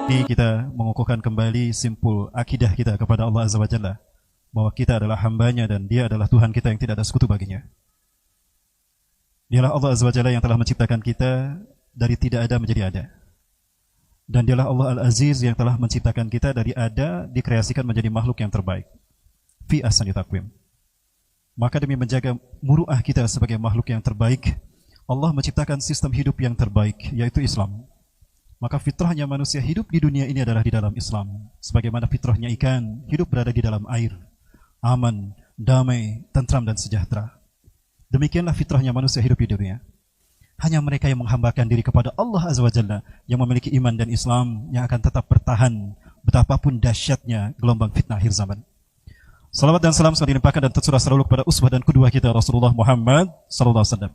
Ini kita mengukuhkan kembali simpul akidah kita kepada Allah Azza wa Jalla, bahwa kita adalah hambanya dan Dia adalah Tuhan kita yang tidak ada sekutu baginya. Dialah Allah Azza wa Jalla yang telah menciptakan kita dari tidak ada menjadi ada. Dan Dialah Allah Al-Aziz yang telah menciptakan kita dari ada dikreasikan menjadi makhluk yang terbaik. Fi ahsani taqwim. Maka demi menjaga muruah kita sebagai makhluk yang terbaik, Allah menciptakan sistem hidup yang terbaik, yaitu Islam. Maka fitrahnya manusia hidup di dunia ini adalah di dalam Islam. Sebagaimana fitrahnya ikan hidup berada di dalam air, aman, damai, tentram dan sejahtera. Demikianlah fitrahnya manusia hidup di dunia. Hanya mereka yang menghambakan diri kepada Allah Azza wa Jalla, yang memiliki iman dan Islam, yang akan tetap bertahan betapapun dahsyatnya gelombang fitnah akhir zaman. Salawat dan salam selalu dilimpahkan dan tercurah selalu kepada uswah dan qudwah kita Rasulullah Muhammad sallallahu alaihi wasallam.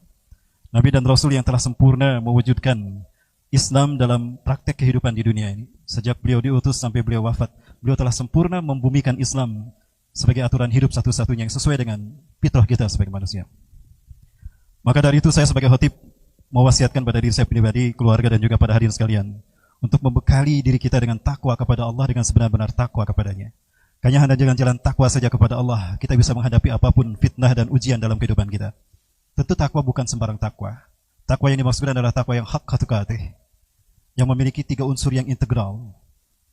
Nabi dan Rasul yang telah sempurna mewujudkan Islam dalam praktek kehidupan di dunia ini. Sejak beliau diutus sampai beliau wafat, beliau telah sempurna membumikan Islam sebagai aturan hidup satu-satunya yang sesuai dengan fitrah kita sebagai manusia. Maka dari itu saya sebagai khatib mewasiatkan pada diri saya pribadi, keluarga dan juga pada hadirin sekalian untuk membekali diri kita dengan takwa kepada Allah, dengan sebenar-benar takwa kepadanya. Hanya dengan jalan takwa saja kepada Allah kita bisa menghadapi apapun fitnah dan ujian dalam kehidupan kita. Tentu takwa bukan sembarang takwa. Takwa yang dimaksudkan adalah takwa yang hak tukatih, yang memiliki 3 unsur yang integral.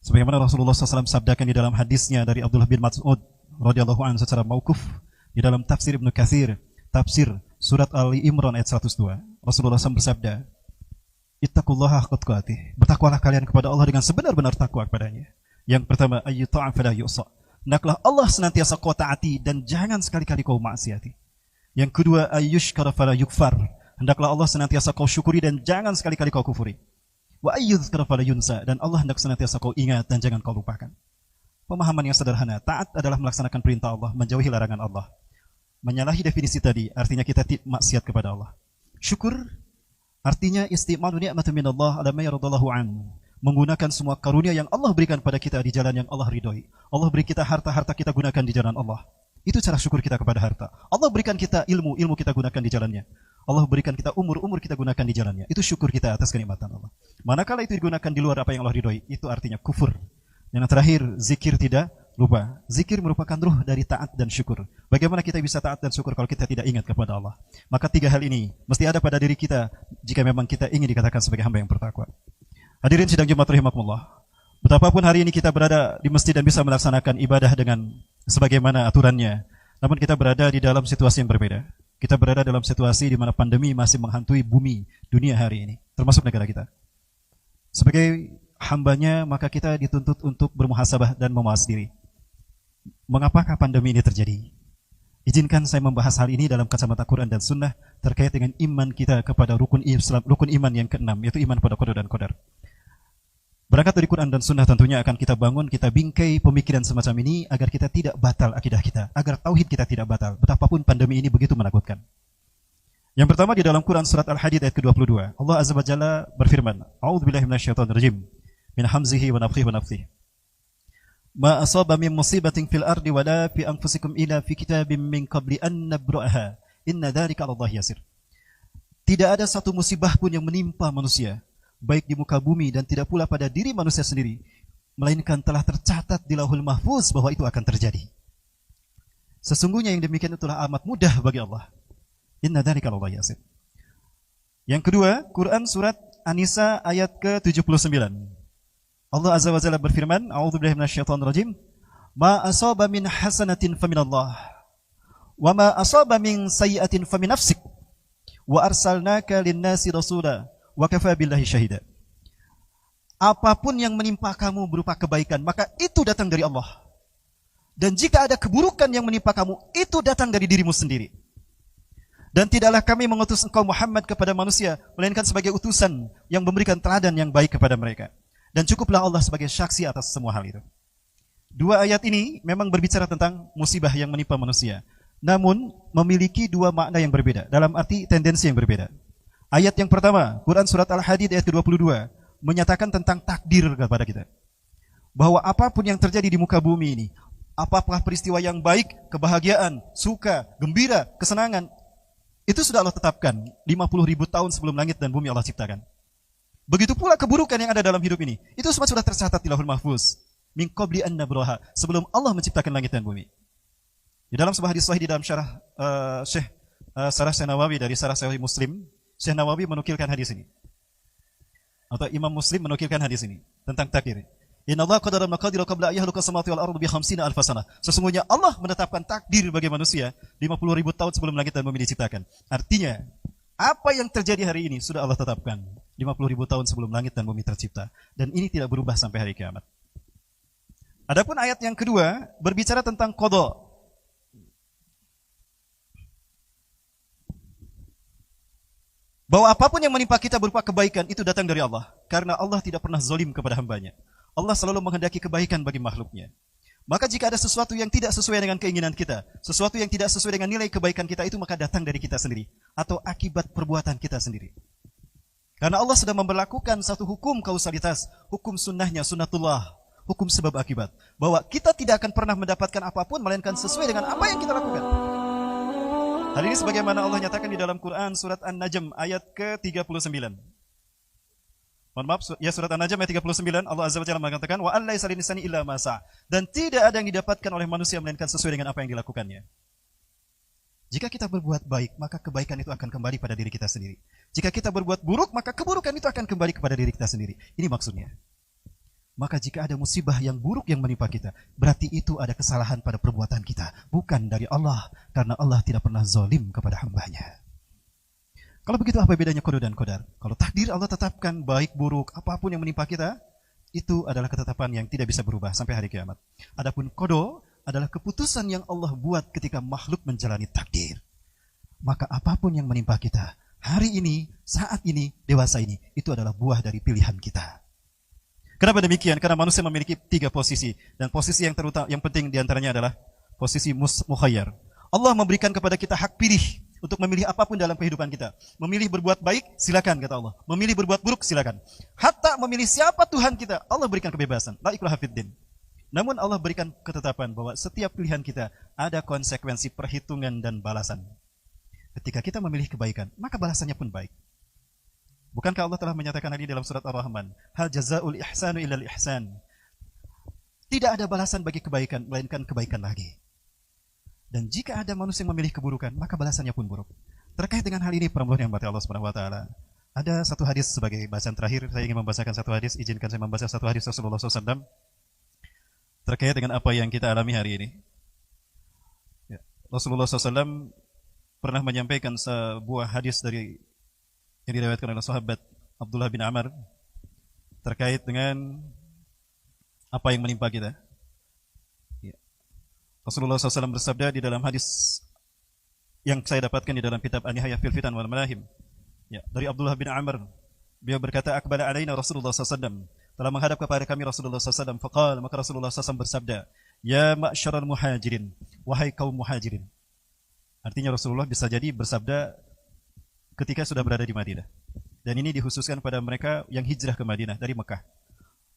Sebagaimana Rasulullah SAW sabdakan di dalam hadisnya dari Abdullah bin Mas'ud radhiyallahu anhu secara mauquf di dalam tafsir Ibnu Katsir, tafsir surat Ali Imran ayat 102. Rasulullah SAW bersabda, "Ittaqullaha haqqa tuqatih." Bertakwalah kalian kepada Allah dengan sebenar-benar takwa kepadanya. Yang pertama, ayyuta'a fala yu'sa. Hendaklah Allah senantiasa kau taati dan jangan sekali-kali kau maksiati. Yang kedua, ayyushkara fala yukfar. Hendaklah Allah senantiasa kau syukuri dan jangan sekali-kali kau kufuri. Wa ayyudhkara fala yunsa, dan Allah hendak senantiasa kau ingat dan jangan kau lupakan. Pemahaman yang sederhana, taat adalah melaksanakan perintah Allah, menjauhi larangan Allah. Menyalahi definisi tadi, artinya kita tidak maksiat kepada Allah. Syukur artinya isti'malu ni'matan minallah ala ma yaradallahu an. Menggunakan semua karunia yang Allah berikan pada kita di jalan yang Allah ridhoi. Allah beri kita harta kita gunakan di jalan Allah. Itu cara syukur kita kepada harta. Allah berikan kita ilmu kita gunakan di jalannya. Allah berikan kita umur kita gunakan di jalannya. Itu syukur kita atas kenikmatan Allah. Manakala itu digunakan di luar apa yang Allah ridhoi, itu artinya kufur. Yang terakhir, zikir tidak lupa. Zikir merupakan ruh dari taat dan syukur. Bagaimana kita bisa taat dan syukur kalau kita tidak ingat kepada Allah? Maka 3 hal ini mesti ada pada diri kita jika memang kita ingin dikatakan sebagai hamba yang bertakwa. Hadirin sidang Jumat rahimakumullah. Betapapun hari ini kita berada di masjid dan bisa melaksanakan ibadah dengan sebagaimana aturannya, namun kita berada di dalam situasi yang berbeda. Kita berada dalam situasi di mana pandemi masih menghantui bumi dunia hari ini, termasuk negara kita. Sebagai hambanya, maka kita dituntut untuk bermuhasabah dan memawas diri. Mengapakah pandemi ini terjadi? Izinkan saya membahas hal ini dalam kacamata Quran dan Sunnah terkait dengan iman kita kepada rukun Islam, rukun iman yang ke-6, yaitu iman pada qada dan qadar. Berangkat dari Quran dan Sunnah tentunya akan kita bangun, kita bingkai pemikiran semacam ini agar kita tidak batal akidah kita, agar tauhid kita tidak batal. Betapapun pandemi ini begitu menakutkan. Yang pertama di dalam Quran surat Al-Hadid ayat ke-22, Allah Azza wa Jalla berfirman, A'udzubillahi minasyaitonirrajim, min hamzihi wa nafthihi wa nafthihi. Ma asaba min musibatin fil ardi wala fi anfusikum illa fi kitabim min qabli an nabra'aha. Inna dzalika 'ala Allah yasir. Tidak ada satu musibah pun yang menimpa manusia, baik di muka bumi dan tidak pula pada diri manusia sendiri, melainkan telah tercatat di Lauhul Mahfuz bahwa itu akan terjadi. Sesungguhnya yang demikian itulah amat mudah bagi Allah. Inna dzalika 'ala Allah yasir. Yang kedua, Quran surat An-Nisa ayat ke-79. Allah Azza wa Jalla berfirman, A'udzubillahi minasyaitonirrajim, ma asaba min hasanatin faminallah, wa ma asaba min sayyi'atin famin nafsik, wa arsalnaka lin-nasi rasula, wa kafa billahi syahida. Apapun yang menimpa kamu berupa kebaikan, maka itu datang dari Allah. Dan jika ada keburukan yang menimpa kamu, itu datang dari dirimu sendiri. Dan tidaklah kami mengutus engkau Muhammad kepada manusia, melainkan sebagai utusan yang memberikan teladan yang baik kepada mereka. Dan cukuplah Allah sebagai saksi atas semua hal itu. 2 ayat ini memang berbicara tentang musibah yang menimpa manusia, namun memiliki 2 makna yang berbeda, dalam arti tendensi yang berbeda. Ayat yang pertama, Quran surat Al-Hadid ayat ke-22, menyatakan tentang takdir kepada kita. Bahwa apapun yang terjadi di muka bumi ini, apakah peristiwa yang baik, kebahagiaan, suka, gembira, kesenangan, itu sudah Allah tetapkan 50.000 tahun sebelum langit dan bumi Allah ciptakan. Begitu pula keburukan yang ada dalam hidup ini. Itu semua sudah tercatat di Lauhul Mahfuz. Min qabli an nabraha, sebelum Allah menciptakan langit dan bumi. Di dalam sebuah hadis sahih di dalam syarah Syekh Nawawi dari Syarah Sahih Muslim, Syekh Nawawi menukilkan hadis ini. Atau Imam Muslim menukilkan hadis ini tentang takdir. Inna Allah qadara maqadira qabla ayyahluka samawati wal ardu bi 50 alf sanah. Sesungguhnya Allah menetapkan takdir bagi manusia 50.000 tahun sebelum langit dan bumi diciptakan. Artinya, apa yang terjadi hari ini sudah Allah tetapkan 50.000 tahun sebelum langit dan bumi tercipta, dan ini tidak berubah sampai hari kiamat. Adapun ayat yang kedua berbicara tentang qada. Bahwa apapun yang menimpa kita berupa kebaikan itu datang dari Allah, karena Allah tidak pernah zalim kepada hambanya. Allah selalu menghendaki kebaikan bagi makhluknya. Maka jika ada sesuatu yang tidak sesuai dengan keinginan kita, sesuatu yang tidak sesuai dengan nilai kebaikan kita, itu maka datang dari kita sendiri, atau akibat perbuatan kita sendiri. Karena Allah sudah memberlakukan satu hukum kausalitas, hukum sunnahnya, sunnatullah, hukum sebab akibat. Bahwa kita tidak akan pernah mendapatkan apapun, melainkan sesuai dengan apa yang kita lakukan. Hal ini sebagaimana Allah nyatakan di dalam Quran surat An-Najm ayat ke-39. Mohon maaf, ya surat An-Najm ayat 39, Allah Azza wa Jalla mengatakan wa allaisa linsani illa ma sa', dan tidak ada yang didapatkan oleh manusia melainkan sesuai dengan apa yang dilakukannya. Jika kita berbuat baik, maka kebaikan itu akan kembali pada diri kita sendiri. Jika kita berbuat buruk, maka keburukan itu akan kembali kepada diri kita sendiri. Ini maksudnya. Maka jika ada musibah yang buruk yang menimpa kita, berarti itu ada kesalahan pada perbuatan kita, bukan dari Allah, karena Allah tidak pernah zalim kepada hambanya. Kalau begitu apa bedanya qada dan qadar? Kalau takdir Allah tetapkan baik buruk apapun yang menimpa kita, itu adalah ketetapan yang tidak bisa berubah sampai hari kiamat. Adapun qada adalah keputusan yang Allah buat ketika makhluk menjalani takdir. Maka apapun yang menimpa kita hari ini, saat ini, dewasa ini, itu adalah buah dari pilihan kita. Kenapa demikian? Karena manusia memiliki 3 posisi, dan posisi yang terutama, yang penting diantaranya adalah posisi mukhayyar. Allah memberikan kepada kita hak pilih untuk memilih apapun dalam kehidupan kita. Memilih berbuat baik, silakan kata Allah. Memilih berbuat buruk, silakan. Hatta memilih siapa Tuhan kita, Allah berikan kebebasan. La ikraha fiddin. Namun Allah berikan ketetapan bahwa setiap pilihan kita ada konsekuensi perhitungan dan balasan. Ketika kita memilih kebaikan, maka balasannya pun baik. Bukankah Allah telah menyatakan ini dalam surat Ar-Rahman? Hal jazaul ihsanu illal ihsan. Tidak ada balasan bagi kebaikan, melainkan kebaikan lagi. Dan jika ada manusia yang memilih keburukan, maka balasannya pun buruk. Terkait dengan hal ini, perempuan yang berkata Allah Subhanahu wa taala, ada satu hadis sebagai bacaan terakhir. Saya ingin membacakan satu hadis. Izinkan saya membaca satu hadis Rasulullah SAW terkait dengan apa yang kita alami hari ini. Ya. Rasulullah SAW pernah menyampaikan sebuah hadis dari yang diriwayatkan oleh sahabat Abdullah bin Amr terkait dengan apa yang menimpa kita. Rasulullah SAW bersabda di dalam hadis yang saya dapatkan di dalam kitab An-Nihayah fil Fitan wal Malahim, ya, dari Abdullah bin Amr, beliau berkata, "Aqbala alaina Rasulullah SAW," telah menghadap kepada kami Rasulullah SAW. Faqala, maka Rasulullah SAW bersabda, "Ya ma'syaral muhajirin," wahai kaum muhajirin. Artinya Rasulullah bisa jadi bersabda ketika sudah berada di Madinah. Dan ini dikhususkan pada mereka yang hijrah ke Madinah dari Mekah.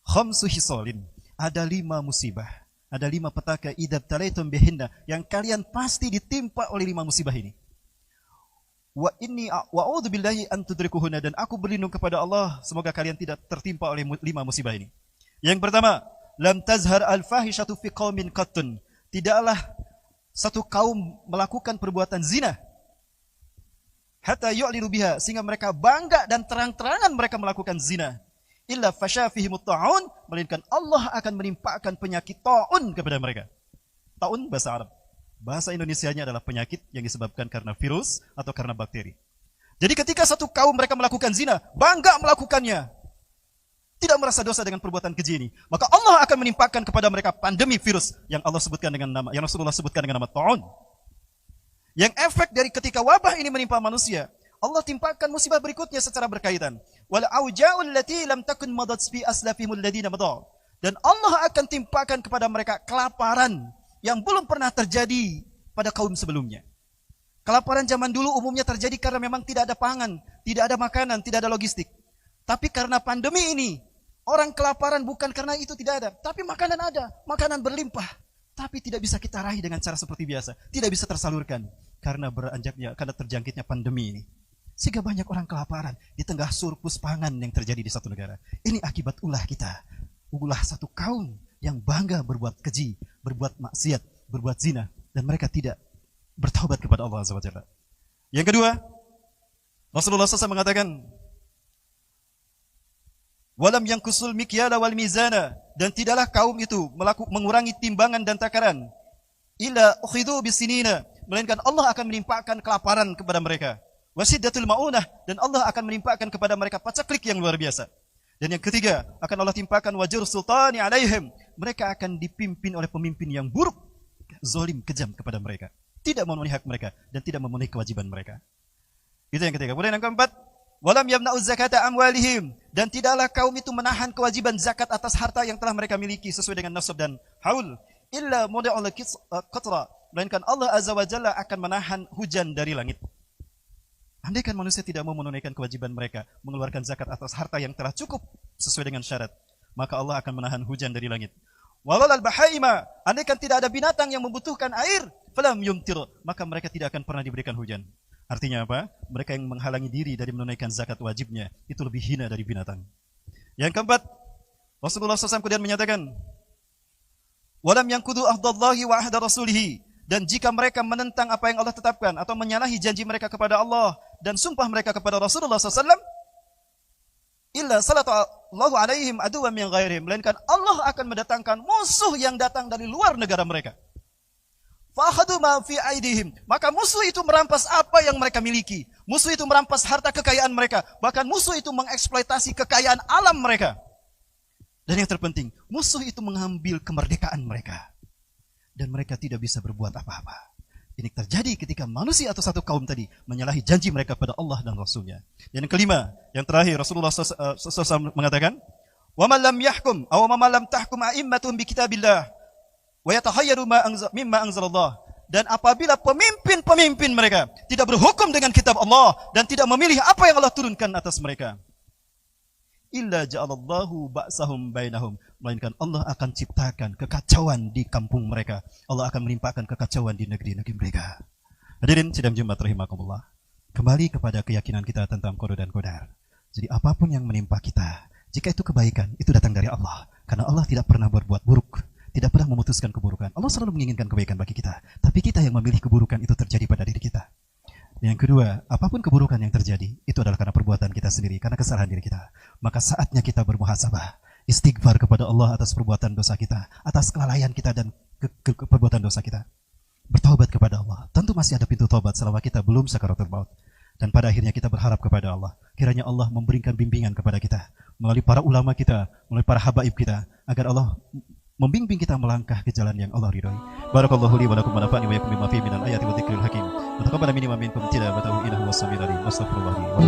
Khamsu hisalin, ada 5 musibah. Ada 5 petaka idab talaitum bihinna yang kalian pasti ditimpa oleh 5 musibah ini. Wa inni wa'udzu billahi an tudrikuhunna, dan aku berlindung kepada Allah semoga kalian tidak tertimpa oleh 5 musibah ini. Yang pertama, lam tazhar al-fahishatu fi qaumin qattun. Tidaklah satu kaum melakukan perbuatan zina hatta yu'linu biha, sehingga mereka bangga dan terang-terangan mereka melakukan zina. Illa fasyafihimut ta'un, melainkan Allah akan menimpakan penyakit ta'un kepada mereka. Ta'un bahasa Arab. Bahasa Indonesianya adalah penyakit yang disebabkan karena virus atau karena bakteri. Jadi ketika satu kaum mereka melakukan zina, bangga melakukannya, tidak merasa dosa dengan perbuatan keji ini, maka Allah akan menimpakan kepada mereka pandemi virus yang Allah sebutkan dengan nama, yang Rasulullah sebutkan dengan nama ta'un. Yang efek dari ketika wabah ini menimpa manusia, Allah timpakan musibah berikutnya secara berkaitan. Wal auja'ul lati lam takun madat fi aslafihimul ladina madha. Dan Allah akan timpakan kepada mereka kelaparan yang belum pernah terjadi pada kaum sebelumnya. Kelaparan zaman dulu umumnya terjadi karena memang tidak ada pangan, tidak ada makanan, tidak ada logistik. Tapi karena pandemi ini, orang kelaparan bukan karena itu tidak ada, tapi makanan ada, makanan berlimpah. Tapi tidak bisa kita raih dengan cara seperti biasa, tidak bisa tersalurkan karena beranjaknya, karena terjangkitnya pandemi ini. Sehingga banyak orang kelaparan di tengah surplus pangan yang terjadi di satu negara. Ini akibat ulah kita. Ulah satu kaum yang bangga berbuat keji, berbuat maksiat, berbuat zina, dan mereka tidak bertaubat kepada Allah Azza wa Jalla. Yang kedua, Rasulullah SAW mengatakan, walam yankusul mikyala wal mizana, dan tidaklah kaum itu mengurangi timbangan dan takaran, illa ukhidhu bisinina, melainkan Allah akan menimpakan kelaparan kepada mereka, wasiddatul maunah, dan Allah akan menimpakan kepada mereka pacaklik yang luar biasa. Dan yang ketiga, akan Allah timpakan wajur sultani alaihim, mereka akan dipimpin oleh pemimpin yang buruk, zalim, kejam kepada mereka, tidak memenuhi hak mereka dan tidak memenuhi kewajiban mereka. Itu yang ketiga. Kemudian yang keempat, walam yamna'u zakata amwalihim, dan tidaklah kaum itu menahan kewajiban zakat atas harta yang telah mereka miliki sesuai dengan nasab dan haul, illa muda'ul qatra, melainkan Allah Azza wa Jalla akan menahan hujan dari langit. Andaikan manusia tidak mau menunaikan kewajiban mereka, mengeluarkan zakat atas harta yang telah cukup sesuai dengan syarat, maka Allah akan menahan hujan dari langit. Walal bahaima, andaikan tidak ada binatang yang membutuhkan air, falam yumtir, maka mereka tidak akan pernah diberikan hujan. Artinya apa? Mereka yang menghalangi diri dari menunaikan zakat wajibnya, itu lebih hina dari binatang. Yang keempat, Rasulullah SAW kemudian menyatakan, walam yankudu ahdallahi wa ahda rasulihi, dan jika mereka menentang apa yang Allah tetapkan atau menyalahi janji mereka kepada Allah dan sumpah mereka kepada Rasulullah SAW, illa salatallahu alaihim aduwwan min ghairihim, melainkan Allah akan mendatangkan musuh yang datang dari luar negara mereka. Fa'akhadhu ma fi aidihim, maka musuh itu merampas apa yang mereka miliki. Musuh itu merampas harta kekayaan mereka, bahkan musuh itu mengeksploitasi kekayaan alam mereka. Dan yang terpenting, musuh itu mengambil kemerdekaan mereka. Dan mereka tidak bisa berbuat apa-apa. Ini terjadi ketika manusia atau satu kaum tadi menyalahi janji mereka kepada Allah dan Rasulnya. Dan yang kelima, yang terakhir, Rasulullah SAW mengatakan, wa man lam yahkum aw man lam tahkum a'immatuhum bi kitabillah wa yatahayyaru mimma anzalallah, dan apabila pemimpin-pemimpin mereka tidak berhukum dengan kitab Allah dan tidak memilih apa yang Allah turunkan atas mereka, illa ja'alallahu ba'sahum bainahum, melainkan Allah akan ciptakan kekacauan di kampung mereka. Allah akan menimpakan kekacauan di negeri-negeri mereka. Hadirin sidang Jumat rahimakumullah. Kembali kepada keyakinan kita tentang qada dan qadar. Jadi apapun yang menimpa kita, jika itu kebaikan, itu datang dari Allah. Karena Allah tidak pernah berbuat buruk, tidak pernah memutuskan keburukan. Allah selalu menginginkan kebaikan bagi kita. Tapi kita yang memilih keburukan itu terjadi pada diri kita. Yang kedua, apapun keburukan yang terjadi, itu adalah karena perbuatan kita sendiri, karena kesalahan diri kita. Maka saatnya kita bermuhasabah, istighfar kepada Allah atas perbuatan dosa kita, atas kelalaian kita dan perbuatan dosa kita. Bertaubat kepada Allah. Tentu masih ada pintu taubat selama kita belum sakaratul maut. Dan pada akhirnya kita berharap kepada Allah. Kiranya Allah memberikan bimbingan kepada kita, melalui para ulama kita, melalui para habaib kita, agar Allah membimbing kita melangkah ke jalan yang Allah ridhoi. Barakallahu li wa lakum wa nafa'ani wa yakum bima fihi minal ayati wa dzikril hakim. Wa taqabbal minni wa minkum tilawatahu innahu was-sami'ul 'alim. Astaghfirullah.